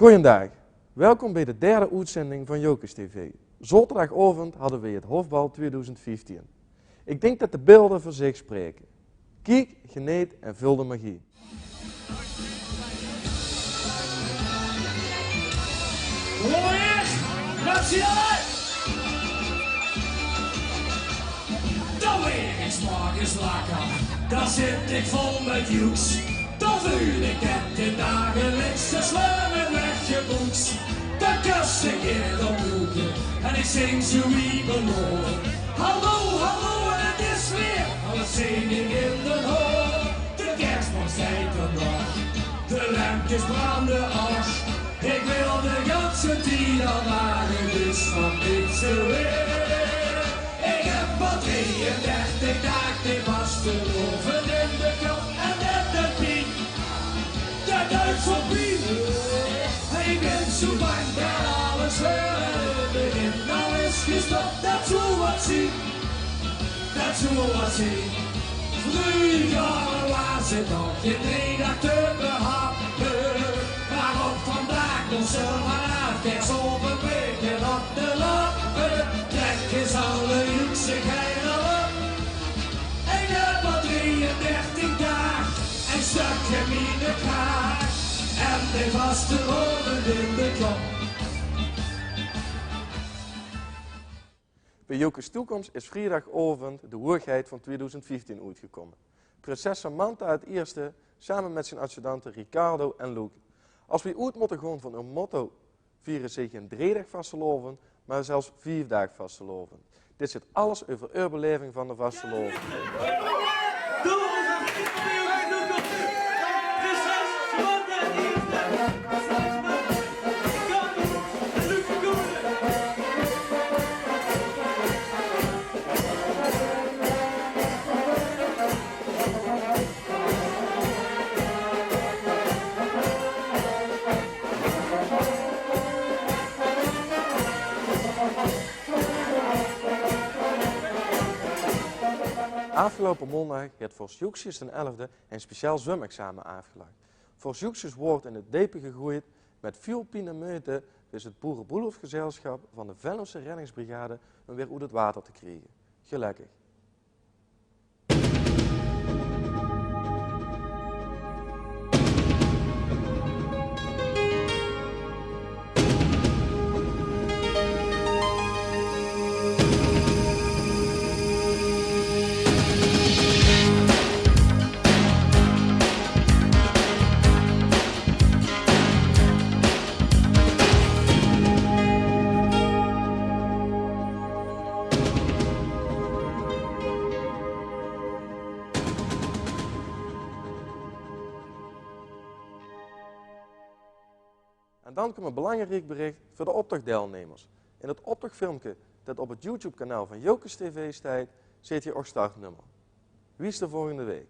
Goeiedag, welkom bij de derde uitzending van Jokers TV. Zaterdagavond hadden we het Hofbal 2015. Ik denk dat de beelden voor zich spreken. Kijk, geniet en vul de magie. Dan weer is morgens wakker, dan zit ik vol met joeks. Dan voel ik het in dagelijkse sleuren met je boeks. Dan kus ik in de boeken en ik zing zo wie beloven. Hallo, hallo, en het is weer alle zinging in de hoofd. De kerstman zei er nog, de lampjes branden af. Ik wil de ganse tijd al waren, dus van niks weer. Ik heb al 33 dagen vast geloven in de kop en net de piek. De Duitse piek. Ik ben zo bang dat alles weer begint. Nou is gestopt, dat zo wat zie. Dat zo wat zie. Vroeger was het nog geen dag te behappen. Maar op vandaag komt ze vanaf kerst op een week en op de lappen. Trek is alle joeksigheid al op. Ik heb al 33 dagen en stukje in de kraag. En de vaste oren in de klok. Bij Jokers Toekomst is vrijdagavond de hoogheid van 2015 uitgekomen. Prinses Samantha het eerste, samen met zijn adjudanten Ricardo en Luke. Als we uit moeten gaan van een motto, vieren zich geen 3 dagen vasteloven, maar zelfs 4 dagen vasteloven. Dit zit alles over uw beleving van de vasteloven. Afgelopen maandag heeft voor Joekjes ten 11e een speciaal zwemexamen afgelegd. Voor Joekjes wordt in het diepe gegooid met veel pinemeuten dus het Boerenbroedersgezelschap van de Venlose reddingsbrigade om weer uit het water te krijgen. Gelukkig. En dan komt een belangrijk bericht voor de optochtdeelnemers. In het optochtfilmpje dat op het YouTube-kanaal van Jokers TV staat, zit je ook startnummer. Wie is de volgende week?